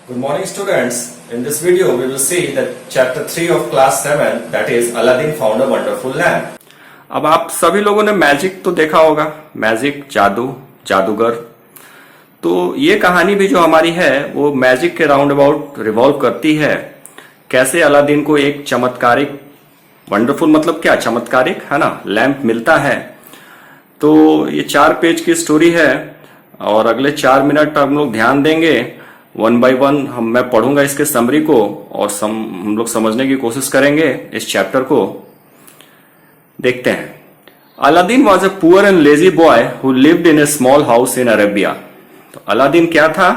Good morning students. In this video we will see that chapter 3 of class 7, that is Aladdin found a wonderful lamp. अब आप सभी लोगों ने magic तो देखा होगा, मैजिक जादू, जादूगर। तो ये कहानी भी जो हमारी है वो मैजिक के राउंड अबाउट रिवॉल्व करती है। कैसे अलादीन को एक चमत्कारिक, वंडरफुल मतलब क्या, चमत्कारिक है ना, लैंप मिलता है। तो ये 4 पेज की स्टोरी है और अगले 4 मिनट हम लोग ध्यान देंगे, वन बाय वन मैं पढ़ूंगा इसके समरी को और हम लोग समझने की कोशिश करेंगे इस चैप्टर को। देखते हैं। Aladdin was a poor and lazy boy who lived in A small house in Arabia. तो अलादीन क्या था?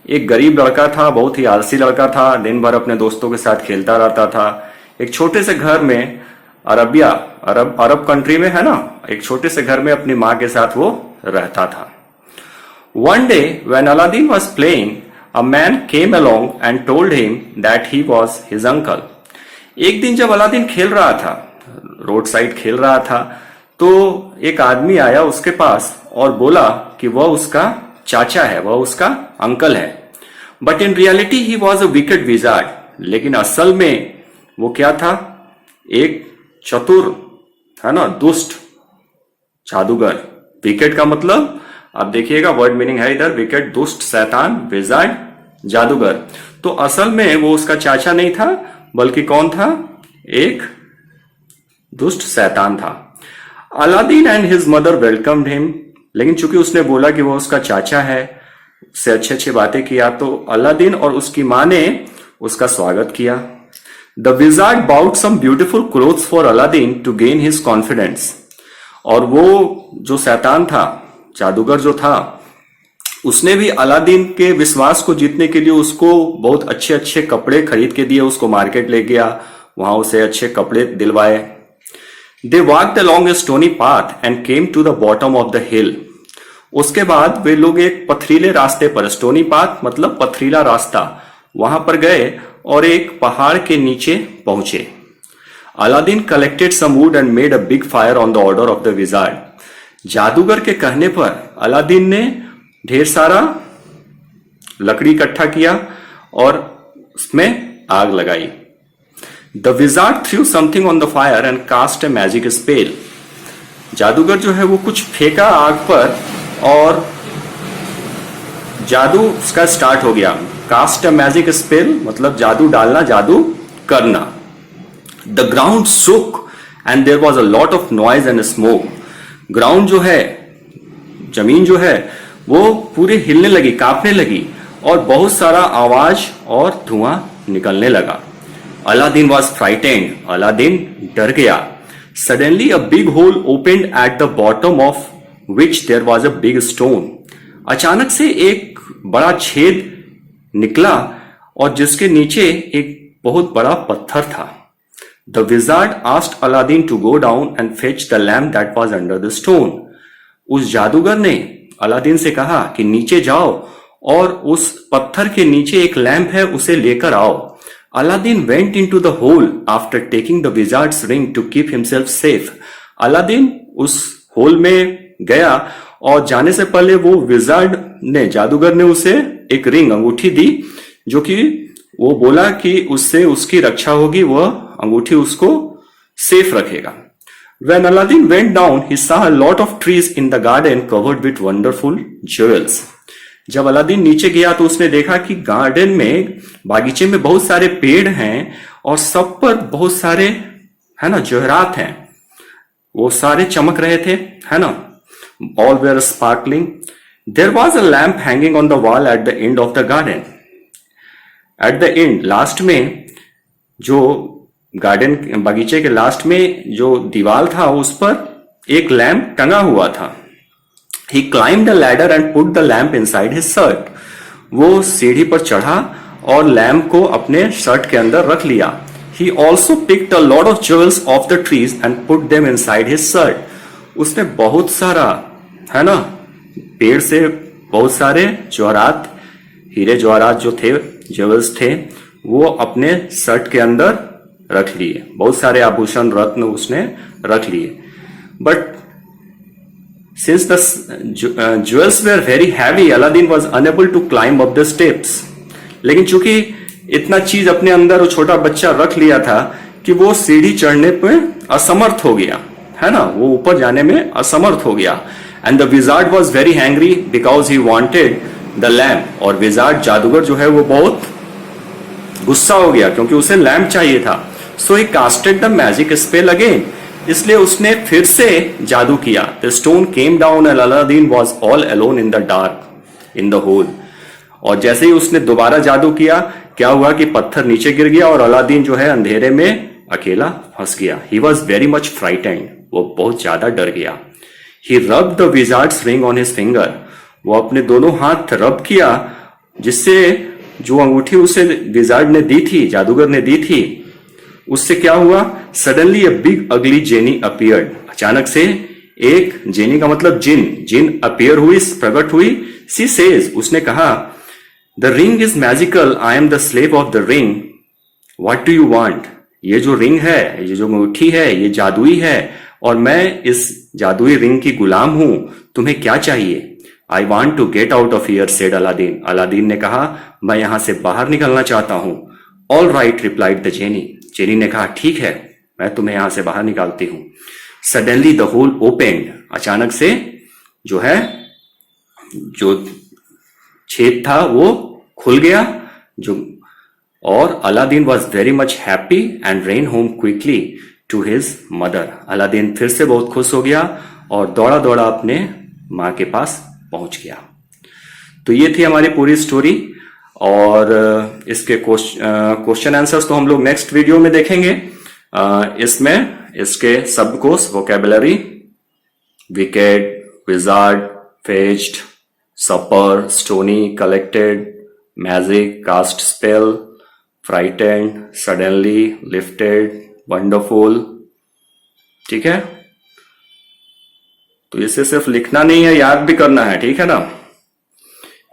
एक गरीब लड़का था, बहुत ही आलसी लड़का था, दिन भर अपने दोस्तों के साथ खेलता रहता था। एक छोटे से घर में, अरबिया, अरब कंट्री में है ना, एक छोटे से घर में अपनी माँ के साथ वो रहता था। One day when Aladdin was playing, a man came along and told him that he was his uncle. एक दिन जब अलादीन खेल रहा था, रोड साइड खेल रहा था, तो एक आदमी आया उसके पास और बोला कि वह उसका चाचा है, वह उसका अंकल है। But in reality he was a wicket wizard. लेकिन असल में वो क्या था? एक चतुर, है ना, दुष्ट जादूगर। विकेट का मतलब आप देखिएगा, वर्ड मीनिंग है इधर, विकेट, दुष्ट, शैतान, विजार्ड, जादूगर। तो असल में वो उसका चाचा नहीं था, बल्कि कौन था? एक दुष्ट शैतान था। Aladdin and his mother welcomed him. लेकिन चूंकि उसने बोला कि वो उसका चाचा है, उससे अच्छी अच्छी बातें किया, तो अलादीन और उसकी मां ने उसका स्वागत किया। The wizard bought some beautiful clothes for Aladdin to gain his confidence. और वो जो शैतान था, जादूगर जो था, उसने भी अलादीन के विश्वास को जीतने के लिए उसको बहुत अच्छे अच्छे कपड़े खरीद के दिए, उसको मार्केट ले गया, वहां उसे अच्छे कपड़े दिलवाए। They walked along a stony path and came to the bottom of the hill. उसके बाद वे लोग एक पथरीले रास्ते पर, स्टोनी पाथ मतलब पथरीला रास्ता, वहां पर गए और एक पहाड़ के नीचे पहुंचे। Aladdin collected some wood and made a big fire on the order of the wizard. जादूगर के कहने पर अलादीन ने ढेर सारा लकड़ी इकट्ठा किया और उसमें आग लगाई। The wizard threw something on the fire and cast a magic spell. जादूगर जो है वो कुछ फेंका आग पर और जादू उसका स्टार्ट हो गया। कास्ट ए मैजिक स्पेल मतलब जादू डालना, जादू करना। The ground shook and there was a lot of noise and smoke. Ground जो है, जमीन जो है, वो पूरी हिलने लगी, कांपने लगी और बहुत सारा आवाज और धुआं निकलने लगा। Aladdin was frightened. अलादीन डर गया। Suddenly a big hole opened at the bottom of which there was a big stone. अचानक से एक बड़ा छेद निकला और जिसके नीचे एक बहुत बड़ा पत्थर था। The wizard asked Aladdin to go down and fetch the lamp that was under the stone. उस जादूगर ने अलादीन से कहा कि नीचे जाओ और उस पत्थर के नीचे एक लैंप है, उसे लेकर आओ। Aladdin went into the hole after taking the wizard's ring to keep himself safe. Aladdin उस होल में गया और जाने से पहले वो विजार्ड ने, जादूगर ने उसे एक रिंग, अंगूठी दी, जो कि वो बोला कि उससे उसकी रक्षा होगी, वह अंगूठी उसको सेफ रखेगा। When Aladdin went down, he saw a lot of trees in the garden covered with wonderful jewels. जब अलादीन नीचे गया तो उसने देखा कि गार्डन में, बागीचे में बहुत सारे पेड़ हैं और सब पर बहुत सारे, है ना, जवाहरात हैं, वो सारे चमक रहे थे, है ना। All were sparkling. There was a lamp hanging on the wall at the end of the garden. At the end, last में, जो गार्डन, बगीचे के लास्ट में जो दीवार था उस पर एक लैंप टंगा हुआ था। He climbed the ladder and put the lamp inside his shirt. वो सीढ़ी पर चढ़ा और लैंप को अपने शर्ट के अंदर रख लिया। He also picked a lot of jewels off the trees and put them inside his shirt. उसने बहुत सारा, है ना, पेड़ से बहुत सारे जवाहरात, हीरे जवाहरात जो थे, ज्वेल्स थे, वो अपने शर्ट के अंदर रख लिए। बहुत सारे आभूषण, रत्न उसने रख लिए। But since the jewels were very heavy, Aladdin was unable to climb up the steps. लेकिन चूंकि इतना चीज अपने अंदर वो छोटा बच्चा रख लिया था कि वो सीढ़ी चढ़ने पे असमर्थ हो गया, है ना, वो ऊपर जाने में असमर्थ हो गया। And the wizard was very hangry because he wanted the lamp, और विजार्ड जादूगर जो है वो बहुत गुस्सा हो गया क्योंकि उसे लैम्प चाहिए था। So he casted the magic spell again, इसलिए उसने फिर से जादू किया। The stone came down and Aladdin was all alone in the dark in the hole. और जैसे ही उसने दोबारा जादू किया, क्या हुआ कि पत्थर नीचे गिर गया और अलादीन जो है अंधेरे में अकेला फंस गया। He was very much frightened, वो बहुत ज्यादा डर गया। He rub the wizard's ring on his finger, वो अपने दोनों हाथ रब किया, जिससे जो अंगूठी उसे विजार्ड ने दी थी, जादूगर ने दी थी, उससे क्या हुआ, सडनली अ बिग अगली जेनी अपीयर्ड, अचानक से एक, जेनी का मतलब जिन, जिन अपीयर हुई, प्रकट हुई। सी सेज, उसने कहा, the ring is magical, I am the slave of the ring, what do you want, ये जो रिंग है, ये जो अंगूठी है, ये जादुई है और मैं इस जादुई रिंग की गुलाम हूं, तुम्हें क्या चाहिए। I want to get out of here, said Aladdin, Aladdin ने कहा, मैं यहां से बाहर निकलना चाहता हूं। All right replied the genie, genie ने कहा, ठीक है, मैं तुम्हें यहां से बाहर निकालती हूं। सडनली द होल ओपेंड, अचानक से जो है, जो छेद था वो खुल गया, जो, और Aladdin was very much happy and ran home quickly to his mother, Aladdin फिर से बहुत खुश हो गया और दौड़ा दौड़ा अपने मां के पास पहुंच गया। तो ये थी हमारी पूरी स्टोरी, और इसके क्वेश्चन आंसर्स तो हम लोग नेक्स्ट वीडियो में देखेंगे। इसमें इसके शब्दकोश, vocabulary, wicked, wizard, fazed, supper, stony, collected, magic, cast spell, frightened, suddenly, lifted, wonderful, ठीक है। तो इसे सिर्फ लिखना नहीं है, याद भी करना है, ठीक है ना।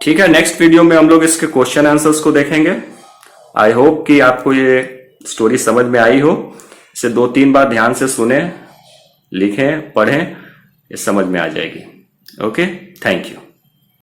ठीक है, नेक्स्ट वीडियो में हम लोग इसके क्वेश्चन आंसर्स को देखेंगे। आई होप कि आपको ये स्टोरी समझ में आई हो। इसे 2-3 बार ध्यान से सुने, लिखें, पढ़ें, ये समझ में आ जाएगी। Okay, thank you.